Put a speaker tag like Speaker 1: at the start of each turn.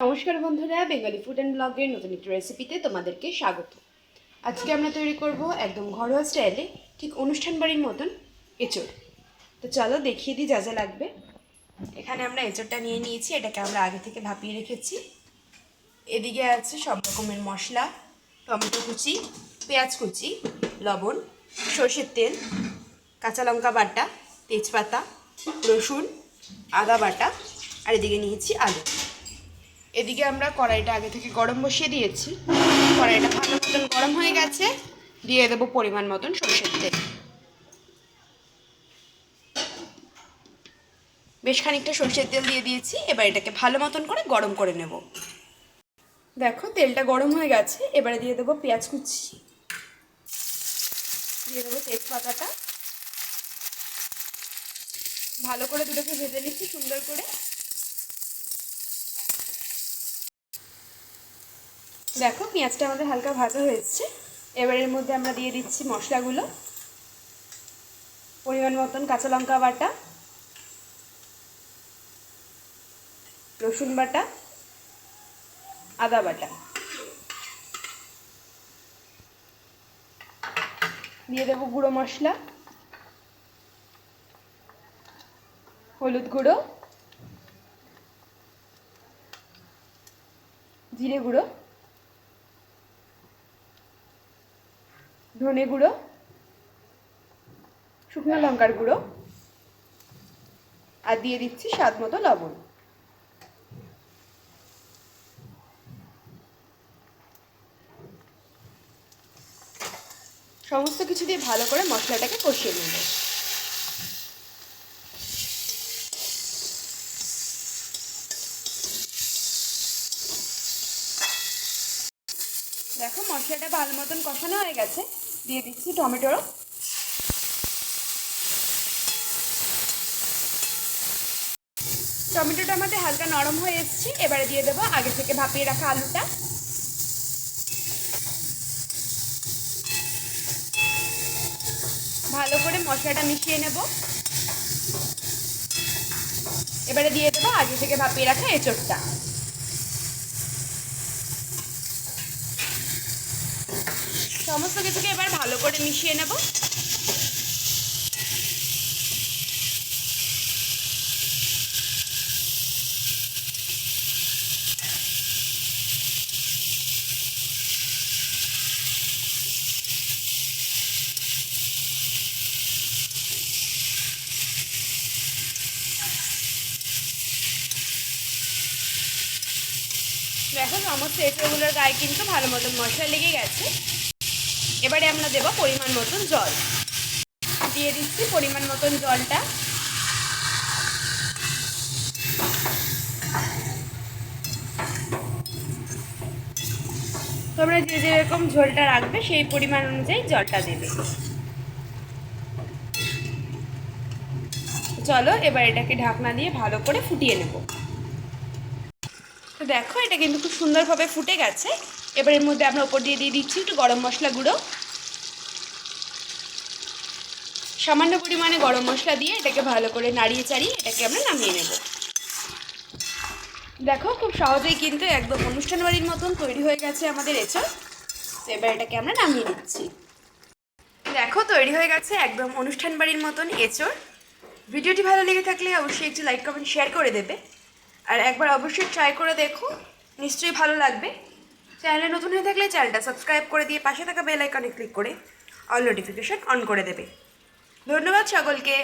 Speaker 1: নমস্কার বন্ধুরা, Bengali food and ব্লগের নতুন একটি রেসিপিতে তোমাদেরকে স্বাগত। আজকে আমরা তৈরি করব একদম ঘরোয়া স্টাইলে, ঠিক অনুষ্ঠান বাড়ির মতন এঁচড়। তো চলো দেখিয়ে দিই যা যা লাগবে। এখানে আমরা এঁচড়টা নিয়ে নিয়েছি, এটাকে আমরা আগে থেকে ভাপিয়ে রেখেছি। এদিকে আছে সব রকমের মশলা, টমেটো কুচি, পেঁয়াজ কুচি, লবণ, সর্ষের তেল, কাঁচা লঙ্কা বাটা, তেজপাতা, রসুন, আদা বাটা, আর এদিকে নিয়েছি আলু। এদিকে আমরা কড়াইটা আগে থেকে গরম বসিয়ে দিয়েছি। কড়াইটা ভালো মতন গরম হয়ে গেছে, দিয়ে দেবো পরিমাণ মতন সরষের তেল। বেশ খানিকটা সরষের তেল দিয়ে দিয়েছি। এবার এটাকে ভালো মতন করে গরম করে নেব। দেখো তেলটা গরম হয়ে গেছে। এবারে দিয়ে দেবো পেঁয়াজ কুচি, দিয়ে দেবো তেজপাতাটা। ভালো করে দুটোকে ভেজে নিচ্ছি সুন্দর করে। দেখো পেঁয়াজটা আমাদের হালকা ভাজা হয়েছে। এবার এর মধ্যে আমরা দিয়ে দিচ্ছি মশলাগুলো। পরিমাণ মতন কাঁচা লঙ্কা বাটা, রসুন বাটা, আদা বাটা, দিয়ে দেবো গুঁড়ো মশলা, হলুদ গুঁড়ো, জিরে গুঁড়ো, ধনে গুঁড়ো, শুকনো লঙ্কার গুঁড়ো, আর দিয়ে দিচ্ছি স্বাদ মতো লবণ। সমস্ত কিছু দিয়ে ভালো করে মশলাটাকে কষিয়ে নেব। দেখো মশলাটা ভালো মতন কষানো হয়ে গেছে, দিয়ে দিচ্ছি টমেটো। টমেটোটা আমাদের হালকা নরম হয়ে এসেছে। এবারে দিয়ে দেবো আগে থেকে ভাপিয়ে রাখা আলুটা। ভালো করে মশলাটা মিশিয়ে নেব। এবারে দিয়ে দেবো আগে থেকে ভাপিয়ে রাখা এঁচড়টা। সমস্ত কিছুকে এবার ভালো করে মিশিয়ে নেব। দেখো সমস্ত এঁচড়গুলোর গায়ে কিন্তু ভালো মতন মশলা লেগে গেছে। এবারে আমরা দেবো পরিমাণ মতন জল। দিয়ে দিচ্ছি পরিমাণ মতন জলটা। তোমরা যে যেরকম ঝোলটা রাখবে সেই পরিমাণ অনুযায়ী জলটা দেবে। চলো এবার এটাকে ঢাকনা দিয়ে ভালো করে ফুটিয়ে নেব। তো দেখো এটা কিন্তু খুব সুন্দরভাবে ফুটে গেছে। এবার এর মধ্যে আমরা ওপর দিয়ে দিচ্ছি একটু গরম মশলা গুঁড়ো। সামান্য পরিমাণে গরম মশলা দিয়ে এটাকে ভালো করে নাড়িয়ে চাড়িয়ে এটাকে আমরা নামিয়ে নেব। দেখো খুব সহজেই কিন্তু একদম অনুষ্ঠান বাড়ির মতন তৈরি হয়ে গেছে আমাদের এঁচড়। তো এবার এটাকে আমরা নামিয়ে নিচ্ছি। দেখো তৈরি হয়ে গেছে একদম অনুষ্ঠান বাড়ির মতন এঁচড়। ভিডিওটি ভালো লেগে থাকলে অবশ্যই একটু লাইক কমেন্ট শেয়ার করে দেবে। আর একবার অবশ্যই ট্রাই করে দেখো, নিশ্চয়ই ভালো লাগবে। চ্যানেলে নতুন হয়ে থাকলে চ্যানেলটা সাবস্ক্রাইব করে দিয়ে পাশে থাকা বেল আইকনে ক্লিক করে অল নোটিফিকেশন অন করে দেবে। ধন্যবাদ সকলকে।